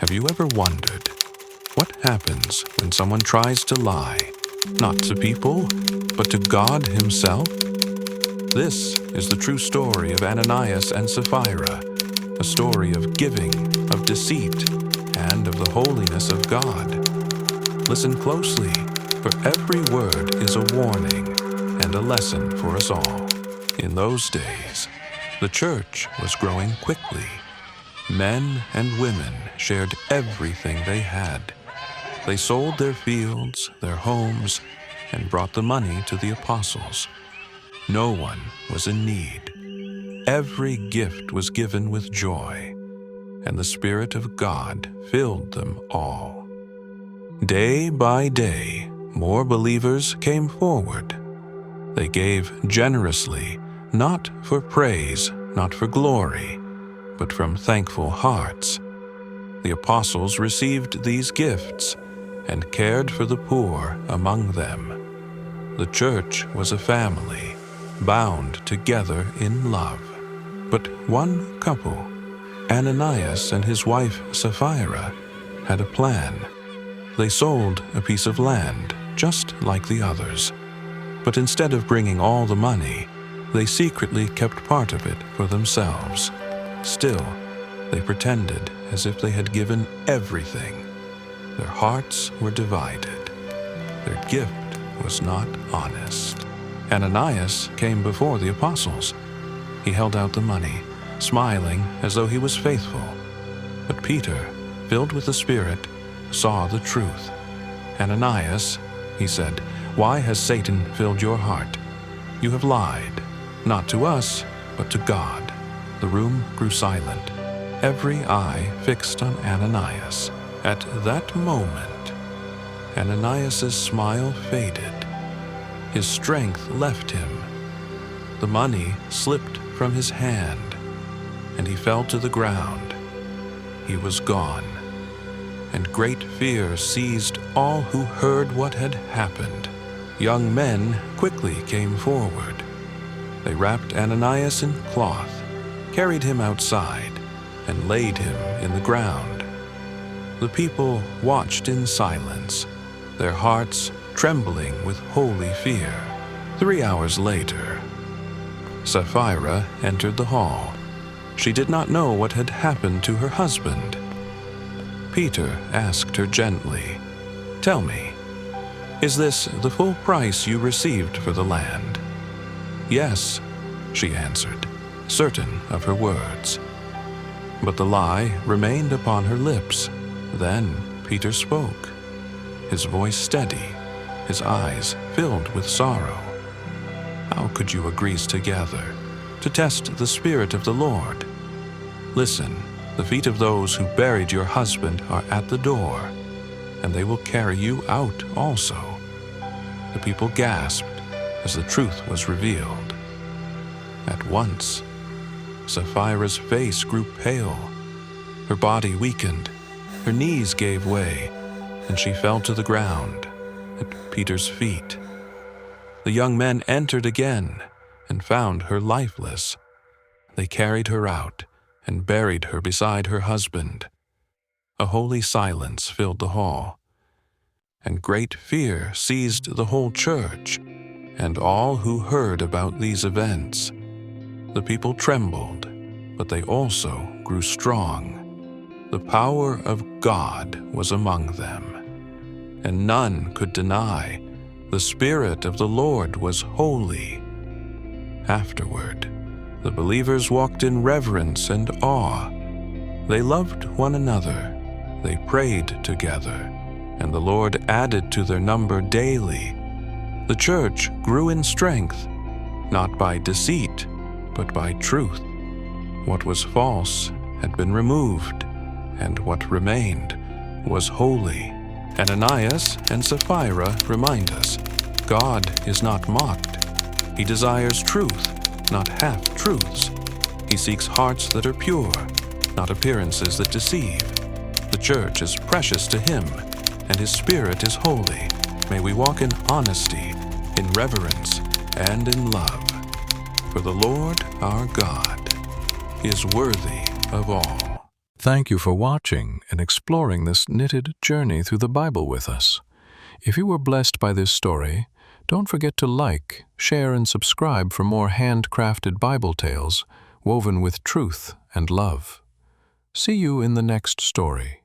Have you ever wondered what happens when someone tries to lie, not to people, but to God Himself? This is the true story of Ananias and Sapphira, a story of giving, of deceit, and of the holiness of God. Listen closely, for every word is a warning and a lesson for us all. In those days, the church was growing quickly. Men and women shared everything they had. They sold their fields, their homes, and brought the money to the apostles. No one was in need. Every gift was given with joy, and the Spirit of God filled them all. Day by day, more believers came forward. They gave generously, not for praise, not for glory, but from thankful hearts. The apostles received these gifts and cared for the poor among them. The church was a family, bound together in love. But one couple, Ananias and his wife Sapphira, had a plan. They sold a piece of land, just like the others. But instead of bringing all the money, they secretly kept part of it for themselves. Still, they pretended as if they had given everything. Their hearts were divided. Their gift was not honest. Ananias came before the apostles. He held out the money, smiling as though he was faithful. But Peter, filled with the Spirit, saw the truth. "Ananias," he said, "why has Satan filled your heart? You have lied, not to us, but to God." The room grew silent, every eye fixed on Ananias. At that moment, Ananias' smile faded. His strength left him. The money slipped from his hand, and he fell to the ground. He was gone, and great fear seized all who heard what had happened. Young men quickly came forward. They wrapped Ananias in cloth, carried him outside, and laid him in the ground. The people watched in silence, their hearts trembling with holy fear. 3 hours later, Sapphira entered the hall. She did not know what had happened to her husband. Peter asked her gently, "Tell me, is this the full price you received for the land?" "Yes," she answered, certain of her words. But the lie remained upon her lips. Then Peter spoke, his voice steady, his eyes filled with sorrow. "How could you agree together to test the Spirit of the Lord? Listen, the feet of those who buried your husband are at the door, and they will carry you out also." The people gasped as the truth was revealed. At once, Sapphira's face grew pale. Her body weakened, her knees gave way, and she fell to the ground at Peter's feet. The young men entered again and found her lifeless. They carried her out and buried her beside her husband. A holy silence filled the hall, and great fear seized the whole church and all who heard about these events. The people trembled, but they also grew strong. The power of God was among them, and none could deny the Spirit of the Lord was holy. Afterward, the believers walked in reverence and awe. They loved one another, they prayed together, and the Lord added to their number daily. The church grew in strength, not by deceit, but by truth. What was false had been removed, and what remained was holy. Ananias and Sapphira remind us, God is not mocked. He desires truth, not half-truths. He seeks hearts that are pure, not appearances that deceive. The church is precious to Him, and His Spirit is holy. May we walk in honesty, in reverence, and in love. For the Lord our God is worthy of all. Thank you for watching and exploring this knitted journey through the Bible with us. If you were blessed by this story, don't forget to like, share, and subscribe for more handcrafted Bible tales woven with truth and love. See you in the next story.